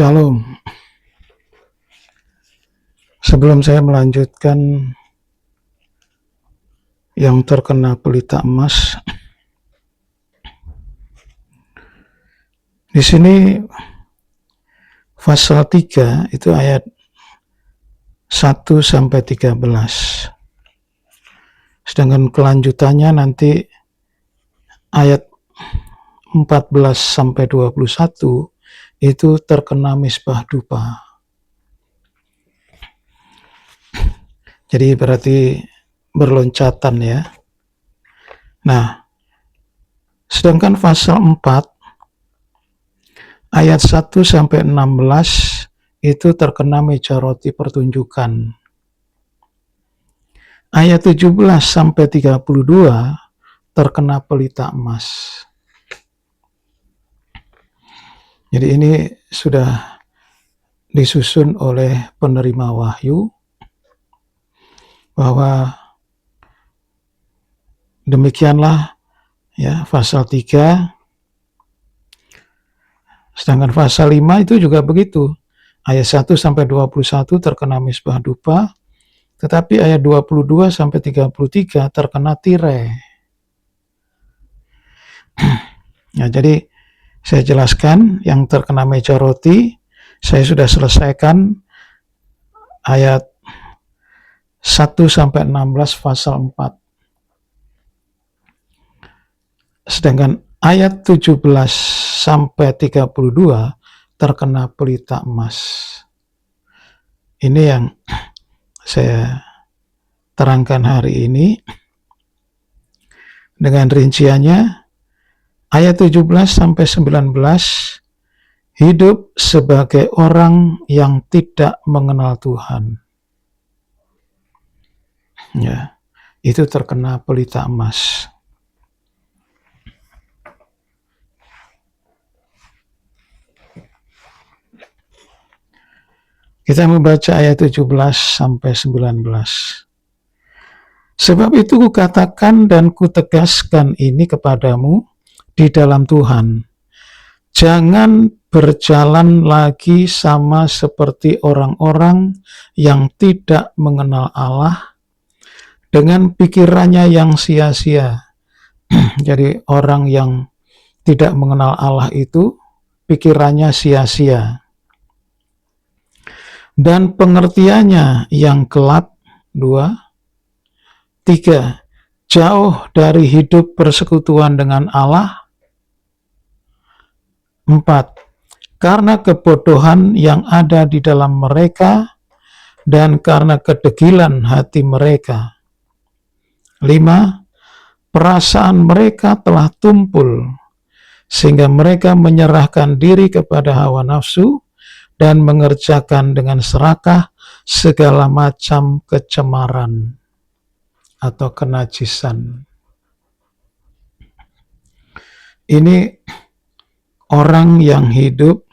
Shalom. Sebelum saya melanjutkan yang terkena pelita emas, di sini pasal 3 itu ayat 1 sampai 13. Sedangkan kelanjutannya nanti ayat 14 sampai 21 itu terkena misbah dupa. Jadi berarti berloncatan ya. Nah, sedangkan pasal 4 ayat 1 sampai 16 itu terkena meja roti pertunjukan. Ayat 17 sampai 32 terkena pelita emas. Jadi ini sudah disusun oleh penerima wahyu bahwa demikianlah ya pasal 3. Sedangkan pasal 5 itu juga begitu. Ayat 1 sampai 21 terkena misbah dupa, tetapi ayat 22 sampai 33 terkena tirai. Ya, jadi saya jelaskan yang terkena meja roti, saya sudah selesaikan ayat 1 sampai 16 pasal 4. Sedangkan ayat 17 sampai 32 terkena pelita emas. Ini yang saya terangkan hari ini dengan rinciannya. Ayat 17 sampai 19 hidup sebagai orang yang tidak mengenal Tuhan. Ya, itu terkena pelita emas. Kita membaca ayat 17 sampai 19. Sebab itu kukatakan dan kutegaskan ini kepadamu di dalam Tuhan. Jangan berjalan lagi sama seperti orang-orang yang tidak mengenal Allah dengan pikirannya yang sia-sia. Jadi orang yang tidak mengenal Allah itu pikirannya sia-sia. Dan pengertiannya yang gelap. 2. 3. Jauh dari hidup persekutuan dengan Allah. 4. Karena kebodohan yang ada di dalam mereka dan karena kedegilan hati mereka. 5. Perasaan mereka telah tumpul sehingga mereka menyerahkan diri kepada hawa nafsu dan mengerjakan dengan serakah segala macam kecemaran atau kenajisan. Ini orang yang hidup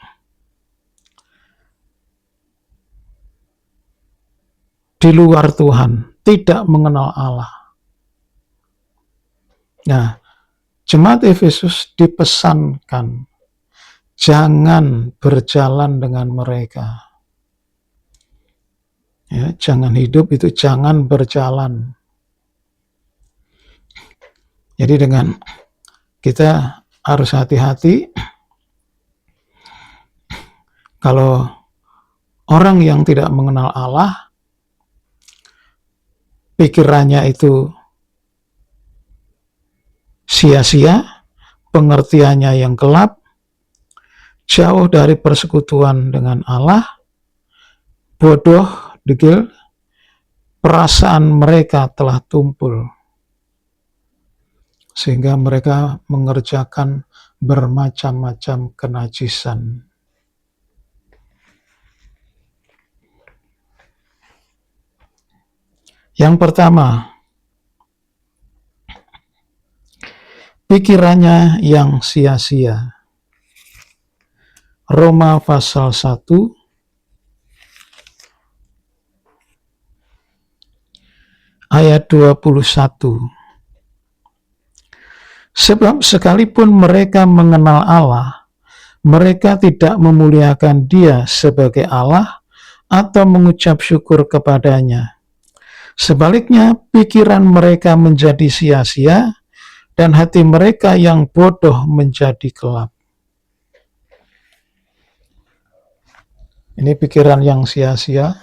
di luar Tuhan, tidak mengenal Allah. Nah, jemaat Efesus dipesankan jangan berjalan dengan mereka. Ya, jangan hidup itu jangan berjalan. Jadi dengan kita harus hati-hati kalau orang yang tidak mengenal Allah, pikirannya itu sia-sia, pengertiannya yang gelap, jauh dari persekutuan dengan Allah, bodoh, degil, perasaan mereka telah tumpul, sehingga mereka mengerjakan bermacam-macam kenajisan. Yang pertama, pikirannya yang sia-sia. Roma pasal 1 ayat 21. Sebab sekalipun mereka mengenal Allah, Mereka tidak memuliakan Dia sebagai Allah atau mengucap syukur kepadanya. Sebaliknya, pikiran mereka menjadi sia-sia dan hati mereka yang bodoh menjadi gelap. Ini pikiran yang sia-sia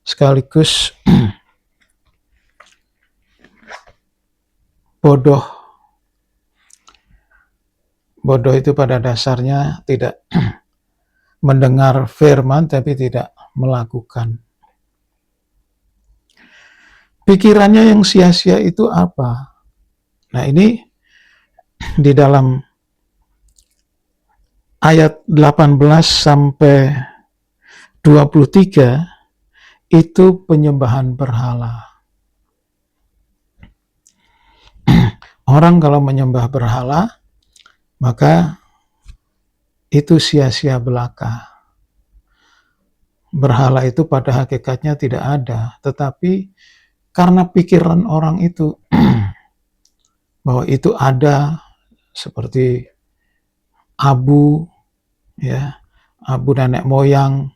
sekaligus bodoh. Bodoh itu pada dasarnya tidak mendengar firman tapi tidak melakukan. Pikirannya yang sia-sia itu apa? Nah, ini di dalam ayat 18 sampai 23 itu penyembahan berhala. Orang kalau menyembah berhala, maka itu sia-sia belaka. Berhala itu pada hakikatnya tidak ada, tetapi karena pikiran orang itu bahwa itu ada, seperti abu, ya, abu nenek moyang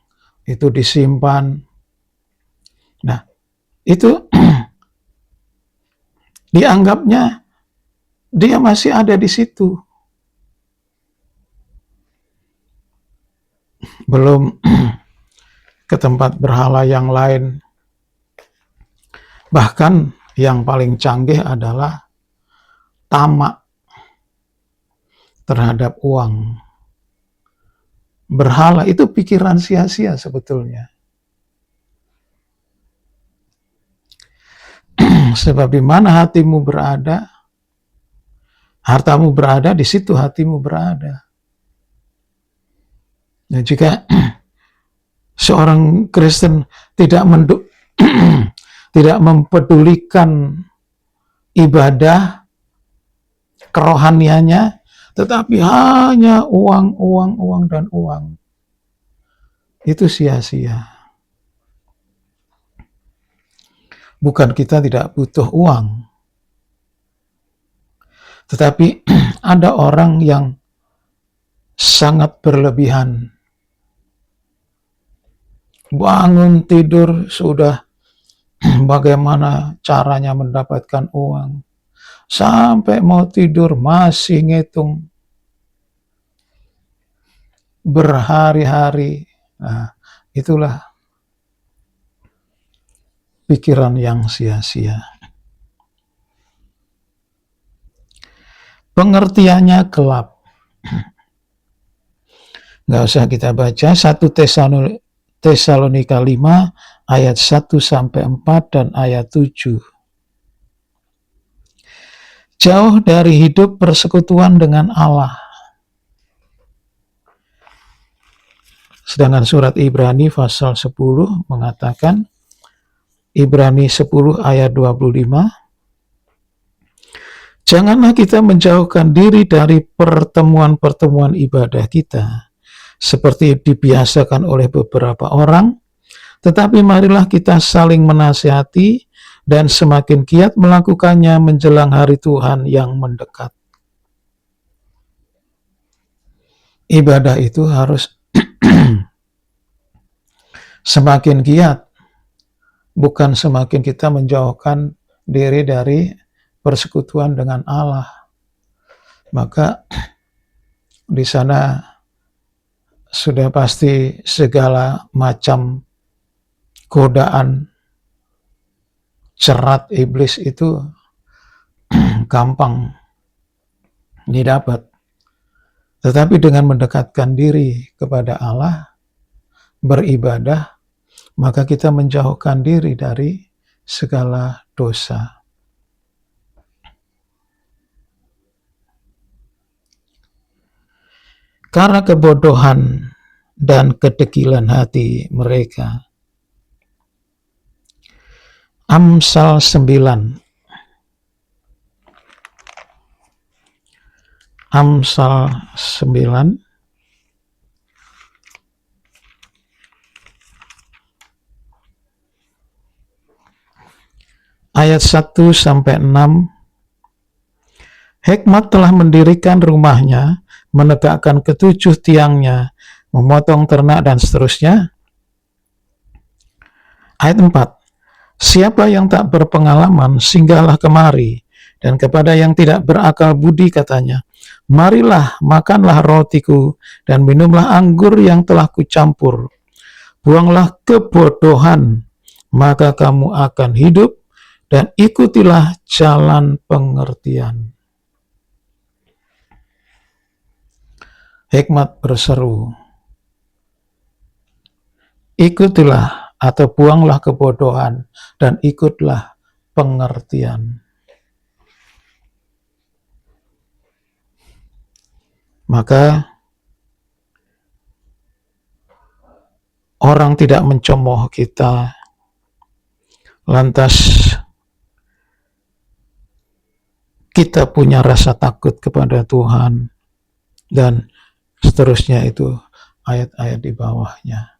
itu disimpan. Nah, itu dianggapnya dia masih ada di situ. Belum ke tempat berhala yang lain. Bahkan yang paling canggih adalah tamak terhadap uang. Berhala itu pikiran sia-sia sebetulnya. Sebab di mana hatimu berada, hartamu berada, di situ hatimu berada. Nah, jika seorang Kristen tidak tidak mempedulikan ibadah kerohaniannya, tetapi hanya uang, dan uang, itu sia-sia. Bukan kita tidak butuh uang, tetapi ada orang yang sangat berlebihan. Bangun tidur sudah bagaimana caranya mendapatkan uang. Sampai mau tidur masih ngitung berhari-hari. Nah, itulah pikiran yang sia-sia. Pengertiannya gelap. Nggak usah kita baca. 1 Tesalonika 5 ayat 1-4 dan ayat 7. Jauh dari hidup persekutuan dengan Allah. Sedangkan surat Ibrani pasal 10 mengatakan, Ibrani 10 ayat 25, janganlah kita menjauhkan diri dari pertemuan-pertemuan ibadah kita, seperti dibiasakan oleh beberapa orang, tetapi marilah kita saling menasihati dan semakin giat melakukannya menjelang hari Tuhan yang mendekat. Ibadah itu harus semakin giat, bukan semakin kita menjauhkan diri dari persekutuan dengan Allah. Maka di sana sudah pasti segala macam godaan cerat iblis itu gampang didapat. Tetapi dengan mendekatkan diri kepada Allah, beribadah, maka kita menjauhkan diri dari segala dosa. Karena kebodohan dan kedegilan hati mereka. Amsal 9. Amsal 9 ayat 1-6. Hikmat telah mendirikan rumahnya, menegakkan ketujuh tiangnya, memotong ternak, dan seterusnya. Ayat 4. Siapa yang tak berpengalaman, singgahlah kemari, dan kepada yang tidak berakal budi katanya, marilah, makanlah rotiku, dan minumlah anggur yang telah kucampur. Buanglah kebodohan, maka kamu akan hidup, dan ikutilah jalan pengertian. Hikmat berseru, ikutilah atau buanglah kebodohan, dan ikutlah pengertian. Maka orang tidak mencemooh kita, lantas kita punya rasa takut kepada Tuhan, dan seterusnya itu ayat-ayat di bawahnya.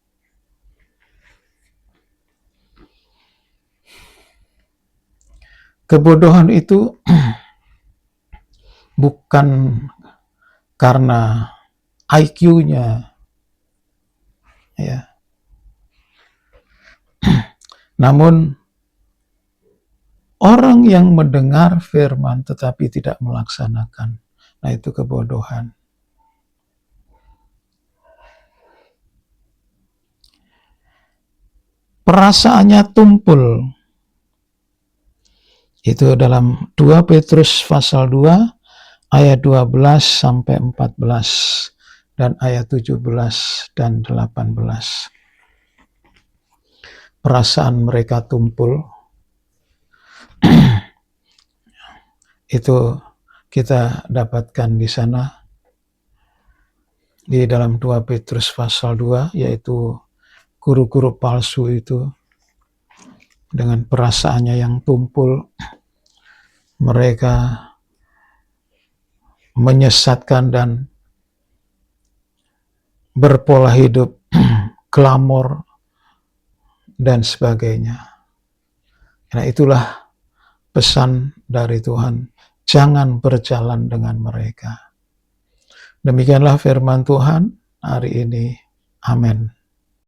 Kebodohan itu bukan karena IQ-nya, ya. Namun orang yang mendengar firman tetapi tidak melaksanakan, nah itu kebodohan. Perasaannya tumpul. Itu dalam 2 Petrus pasal 2 ayat 12 sampai 14 dan ayat 17 dan 18. Perasaan mereka tumpul. Itu kita dapatkan di sana di dalam 2 Petrus pasal 2, yaitu guru-guru palsu itu dengan perasaannya yang tumpul, mereka menyesatkan dan berpola hidup glamor dan sebagainya. Nah, itulah pesan dari Tuhan, jangan berjalan dengan mereka. Demikianlah firman Tuhan hari ini. Amin.